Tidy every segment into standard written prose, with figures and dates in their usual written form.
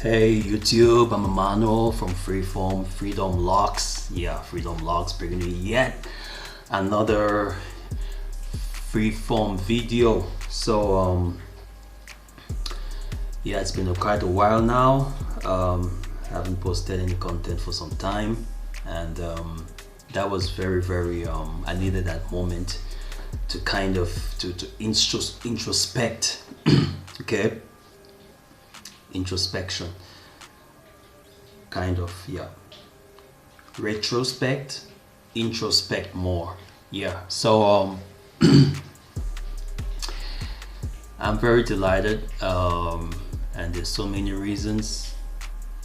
Hey YouTube, I'm Emmanuel from Freeform, Locs. Yeah, Locs bringing you yet another Freeform video. Yeah, it's been quite a while now. Haven't posted any content for some time, and that was very I needed that moment to kind of to introspect. Okay, introspection, kind of, yeah, retrospect, introspect more, yeah. I'm very delighted, and there's so many reasons.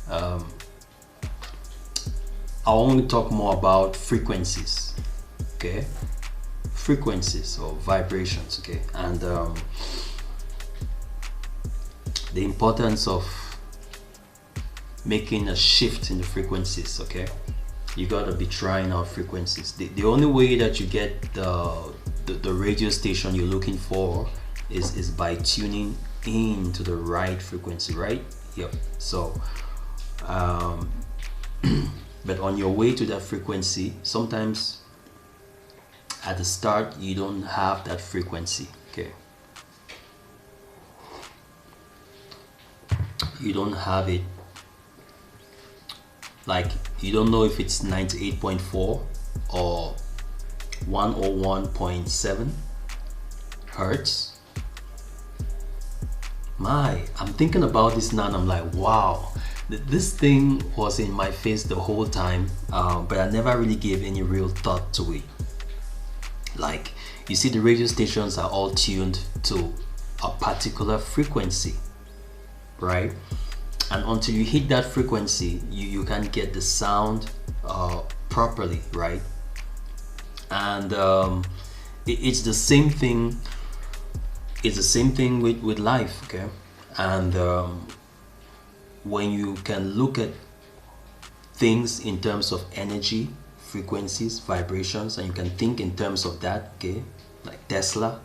I want to talk more about frequencies. Okay, frequencies or vibrations. Okay, and the importance of making a shift in the frequencies. Okay, you gotta be trying out frequencies. The only way that you get the radio station you're looking for is by tuning in to the right frequency, right? Yep. So but on your way to that frequency, sometimes at the start you don't have that frequency. Okay, you don't have it, like you don't know if it's 98.4 or 101.7 hertz. I'm thinking about this now and I'm like, wow, this thing was in my face the whole time, but I never really gave any real thought to it. Like, you see, the radio stations are all tuned to a particular frequency, right? And until you hit that frequency, you can't get the sound properly, right? And it's the same thing. It's the same thing with life. Okay, and when you can look at things in terms of energy, frequencies, vibrations, and you can think in terms of that, okay, like Tesla,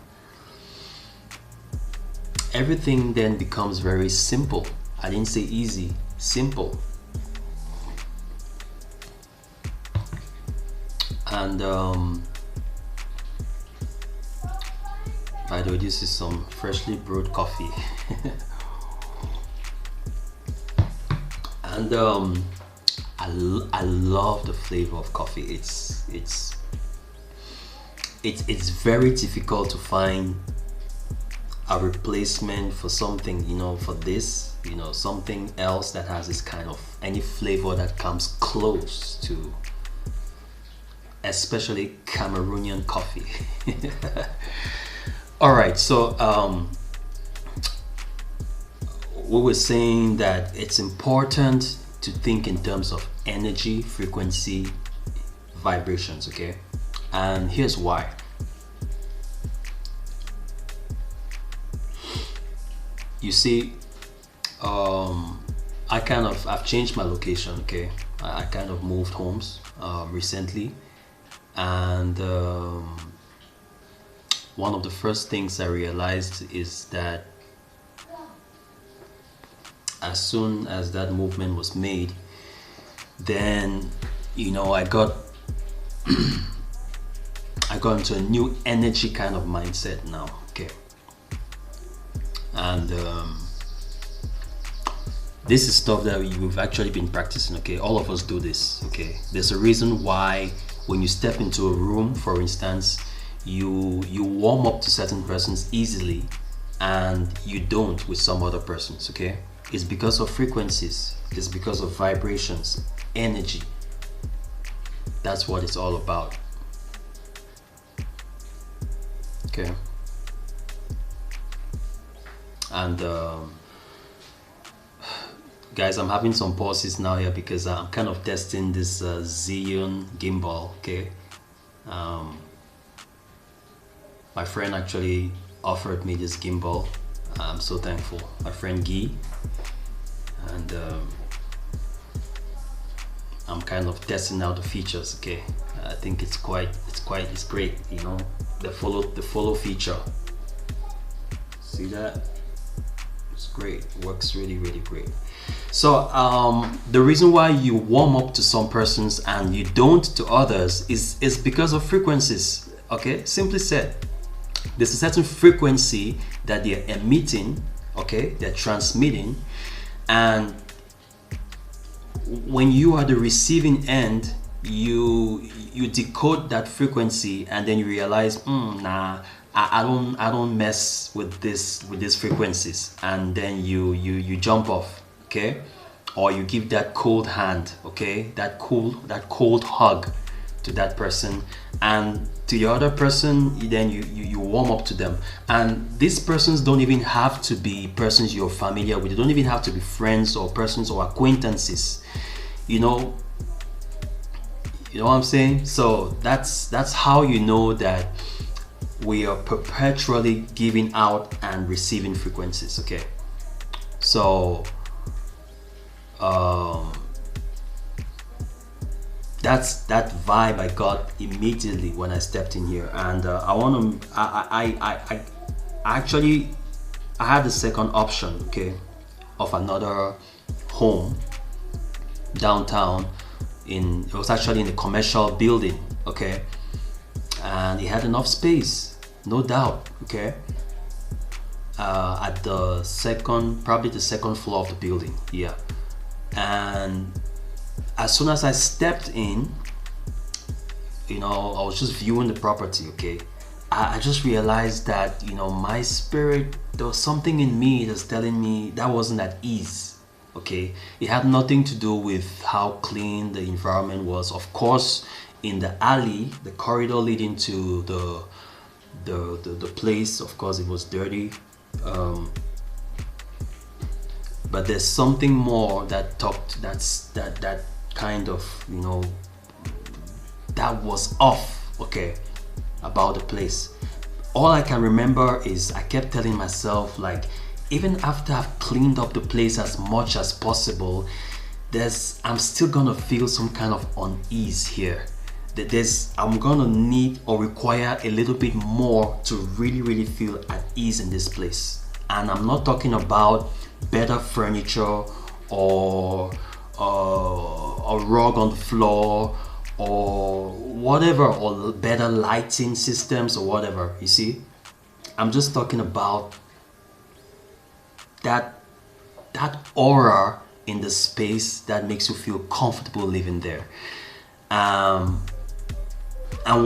everything then becomes very simple. I didn't say easy, simple. And by the way, this is some freshly brewed coffee. And I love the flavor of coffee. It's very difficult to find a replacement for something, for this, something else that has this kind of any flavor that comes close to, especially Cameroonian coffee. All right, so we were saying that it's important to think in terms of energy, frequency, vibrations. Okay, and here's why. You see, I've changed my location. Okay, I kind of moved homes recently, and one of the first things I realized is that as soon as that movement was made, then I got into a new energy kind of mindset now. Okay, and this is stuff that we've actually been practicing. Okay, all of us do this. Okay, there's a reason why when you step into a room, for instance, you warm up to certain persons easily and you don't with some other persons. Okay, it's because of frequencies, it's because of vibrations, energy. That's what it's all about. Okay, and guys, I'm having some pauses now here because I'm kind of testing this Xeon gimbal. Okay, my friend actually offered me this gimbal. I'm so thankful, my friend Guy, and I'm kind of testing out the features. Okay, I think it's great. The follow feature. See that? It's great. It works really, really great. So the reason why you warm up to some persons and you don't to others is because of frequencies. Okay, simply said, there's a certain frequency that they're emitting. Okay, they're transmitting, and when you are the receiving end, you decode that frequency, and then you realize, nah, I don't mess with these frequencies, and then you jump off, okay, or you give that cold hand, okay, that cold hug to that person, and to the other person, then you warm up to them. And these persons don't even have to be persons you're familiar with. They don't even have to be friends or persons or acquaintances, you know what I'm saying. So that's how you know that we are perpetually giving out and receiving frequencies. Okay, so that's that vibe I got immediately when I stepped in here. And I actually I had the second option, okay, of another home downtown. It was actually in a commercial building, okay, and it had enough space, no doubt, okay, at probably the second floor of the building, yeah. And as soon as I stepped in, I was just viewing the property, okay. I just realized that, my spirit, there was something in me that's telling me that wasn't at ease, okay. It had nothing to do with how clean the environment was. Of course, in the alley, the corridor leading to the place, of course, it was dirty. But there's something more that kind of, that was off, okay, about the place. All I can remember is I kept telling myself, like, even after I've cleaned up the place as much as possible, I'm still gonna feel some kind of unease here. I'm gonna need or require a little bit more to really, really feel at ease in this place. And I'm not talking about better furniture or a rug on the floor or whatever, or better lighting systems or whatever. You see, I'm just talking about that aura in the space that makes you feel comfortable living there. And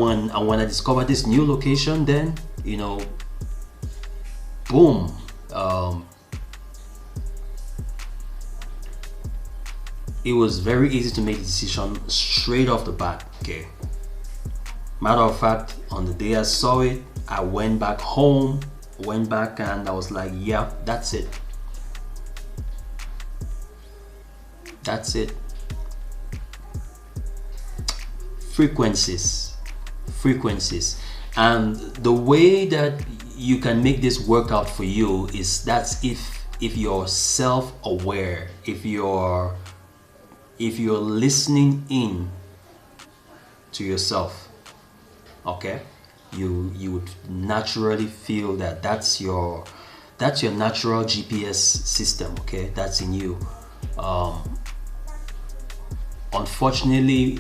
when I discovered this new location, then boom, it was very easy to make the decision straight off the bat, okay. Matter of fact, on the day I saw it, I went back home, and I was like, yeah, that's it. Frequencies. And the way that you can make this work out for you is that's if you're self-aware, if you're listening in to yourself, okay, you would naturally feel that that's your natural GPS system, okay, that's in you. Unfortunately,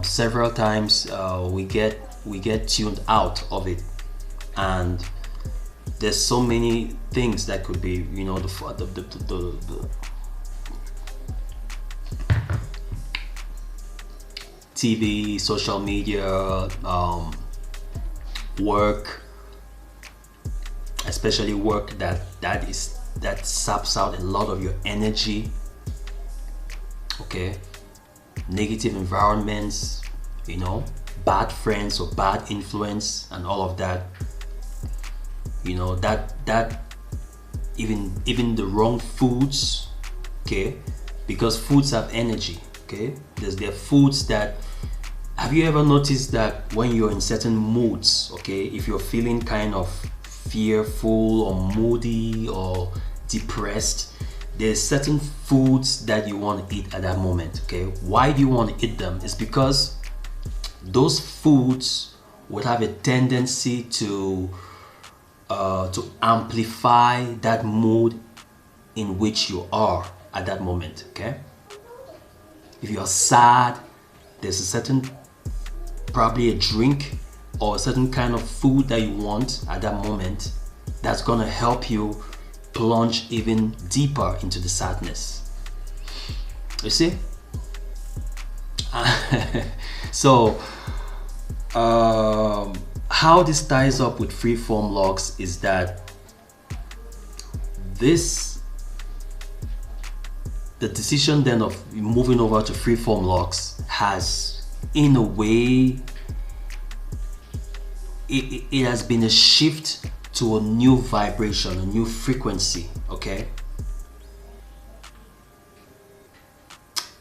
several times we get tuned out of it, and there's so many things that could be, the TV, social media, work, especially work that saps out a lot of your energy, okay. Negative environments, bad friends or bad influence and all of that, that even the wrong foods, okay, because foods have energy, okay. There are foods that, have you ever noticed that when you're in certain moods, okay, if you're feeling kind of fearful or moody or depressed, there's certain foods that you want to eat at that moment, okay. Why do you want to eat them? It's because those foods would have a tendency to amplify that mood in which you are at that moment. Okay, if you are sad, there's a certain, probably a drink or a certain kind of food that you want at that moment that's gonna help you plunge even deeper into the sadness. You see? So how this ties up with Freeform Locs is that the decision then of moving over to Freeform Locs has, in a way, it has been a shift to a new vibration, a new frequency. Okay,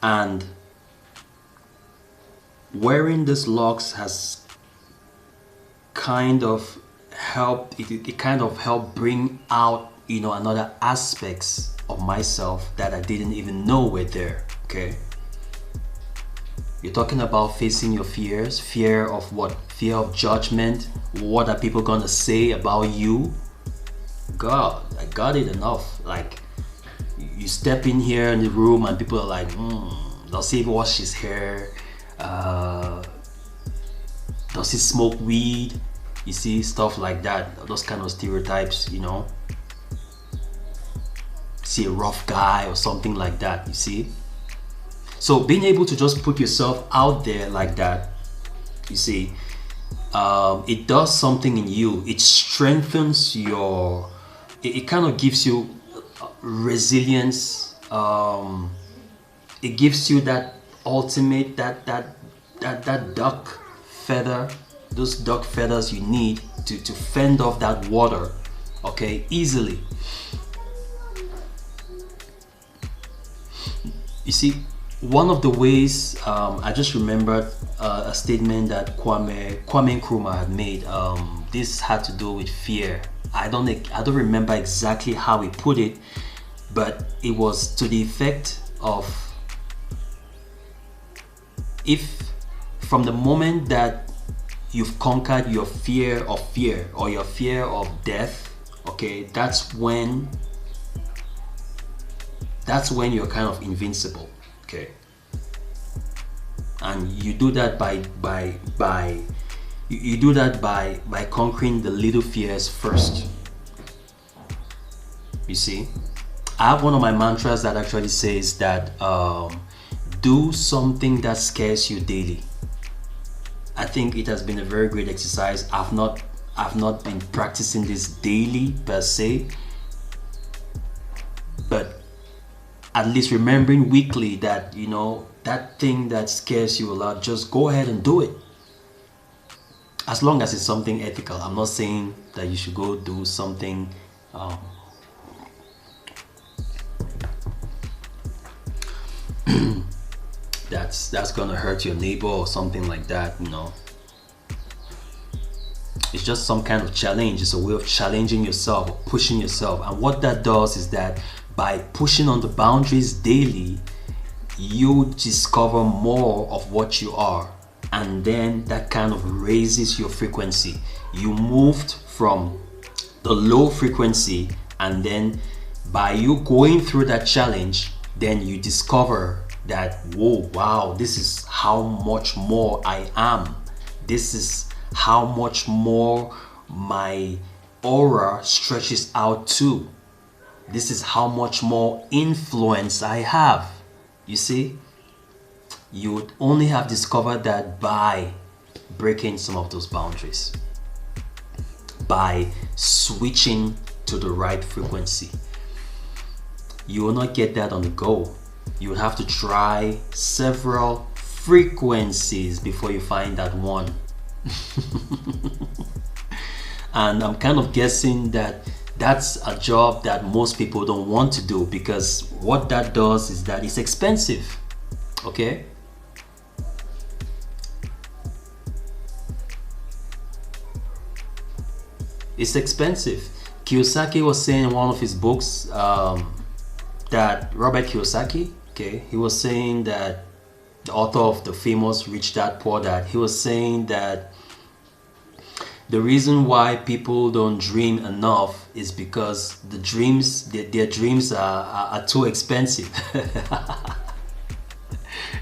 and wearing this Locs has kind of helped, it kind of helped bring out, you know, another aspects of myself that I didn't even know were there. Okay, you're talking about facing your fears. Fear of what? Fear of judgment. What are people gonna say about you? God, I got it enough. Like, you step in here in the room and people are like, does he wash his hair? Does he smoke weed? You see, stuff like that. Those kind of stereotypes, you know. See a rough guy or something like that, you see. So being able to just put yourself out there like that, you see, it does something in you. It strengthens your, it kind of gives you resilience. It gives you that ultimate, that duck feather, those duck feathers you need to fend off that water, okay, easily. You see, one of the ways, I just remembered a statement that Kwame Nkrumah had made. This had to do with fear. I don't remember exactly how he put it, but it was to the effect of, if from the moment that you've conquered your fear of fear or your fear of death, okay, that's when you're kind of invincible. Okay, and you do that by conquering the little fears first. You see, I have one of my mantras that actually says that do something that scares you daily. I think it has been a very great exercise. I've not been practicing this daily per se, but at least remembering weekly that, you know, that thing that scares you a lot, just go ahead and do it. As long as it's something ethical. I'm not saying that you should go do something that's gonna hurt your neighbor or something like that, you know. It's just some kind of challenge. It's a way of challenging yourself or pushing yourself. And what that does is that by pushing on the boundaries daily, you discover more of what you are, and then that kind of raises your frequency. You moved from the low frequency, and then by you going through that challenge, then you discover that, whoa, wow, this is how much more I am. This is how much more my aura stretches out to. This is how much more influence I have. You see, you would only have discovered that by breaking some of those boundaries, by switching to the right frequency. You will not get that on the go. You would have to try several frequencies before you find that one. And I'm kind of guessing that that's a job that most people don't want to do, because what that does is that it's expensive. Okay, it's expensive. Kiyosaki was saying in one of his books, that Robert Kiyosaki, okay, he was saying that, the author of the famous Rich Dad Poor Dad, he was saying that The reason why people don't dream enough is because the dreams, their dreams are too expensive.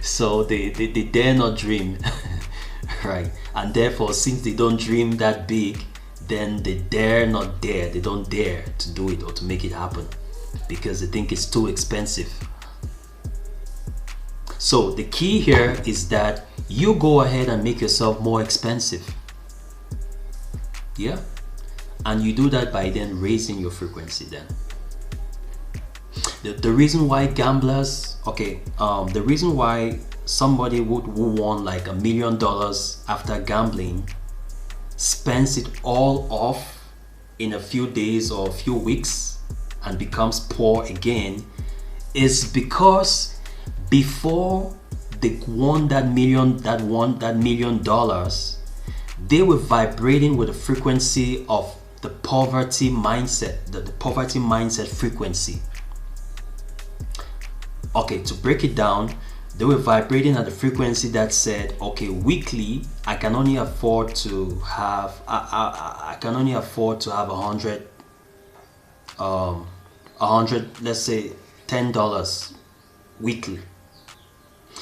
So they dare not dream. Right? And therefore, since they don't dream that big, then they they don't dare to do it or to make it happen because they think it's too expensive. So the key here is that you go ahead and make yourself more expensive. Yeah, and you do that by then raising your frequency. Then the reason why gamblers, okay, the reason why somebody who won like $1 million after gambling spends it all off in a few days or a few weeks and becomes poor again is because before they won that $1 million, they were vibrating with the frequency of the poverty mindset, the poverty mindset frequency. Okay, to break it down, they were vibrating at the frequency that said, okay, weekly I can only afford to have I can only afford to have 100, let's say $10 weekly.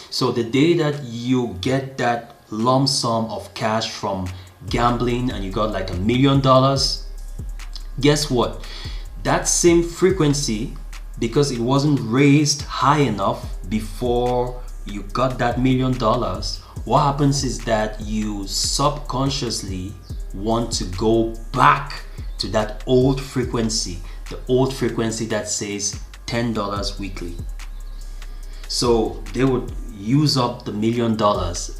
So the day that you get that lump sum of cash from gambling and you got like $1 million, guess what? That same frequency, because it wasn't raised high enough before you got that $1 million, what happens is that you subconsciously want to go back to that old frequency, the old frequency that says $10 weekly. So they would use up the $1 million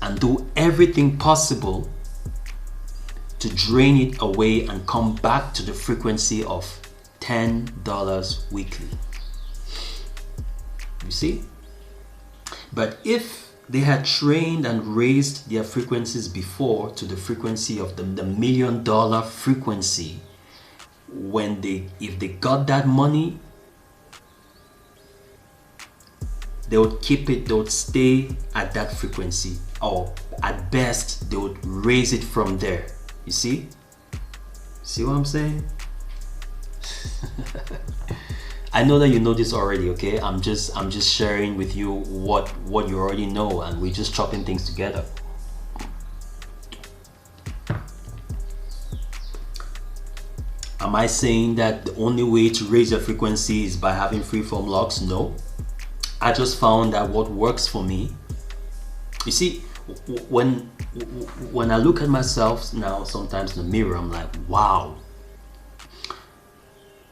and do everything possible to drain it away and come back to the frequency of $10 weekly. You see? But if they had trained and raised their frequencies before to the frequency of the $1 million frequency, if they got that money, they would keep it, they would stay at that frequency, or at best they would raise it from there. You see? See what I'm saying? I know that you know this already, okay? I'm just sharing with you what you already know, and we're just chopping things together. Am I saying that the only way to raise your frequency is by having freeform locks? No. I just found that what works for me. You see, when I look at myself now, sometimes in the mirror, I'm like, wow,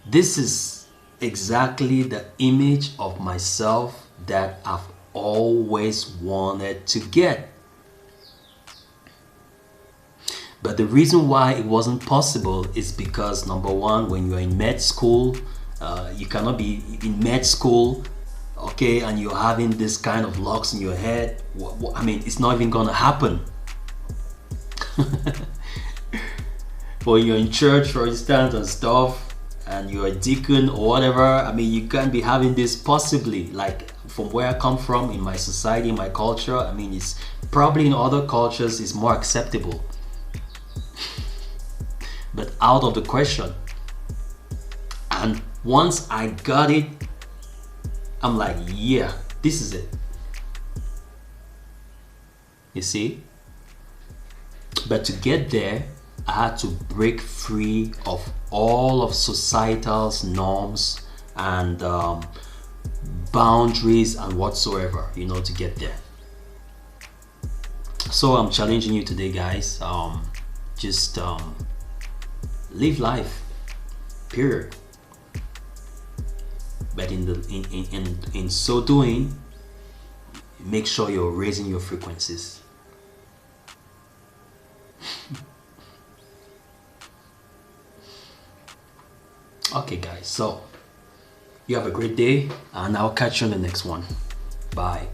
this is exactly the image of myself that I've always wanted to get. But the reason why it wasn't possible is because, number one, when you're in med school, you cannot be in med school, okay, and you're having this kind of locks in your head. I mean, it's not even gonna happen. But you're in church, for instance, and stuff, and you're a deacon or whatever. I mean, you can't be having this possibly. Like, from where I come from, in my society, in my culture, I mean, it's probably in other cultures it's more acceptable. But out of the question. And once I got it, I'm like, yeah, this is it. You see? But to get there, I had to break free of all of societal's norms and boundaries and whatsoever, you know, to get there. So I'm challenging you today, guys. Just live life, period. But in so doing, make sure you're raising your frequencies. Okay, guys, so you have a great day, and I'll catch you on the next one. Bye.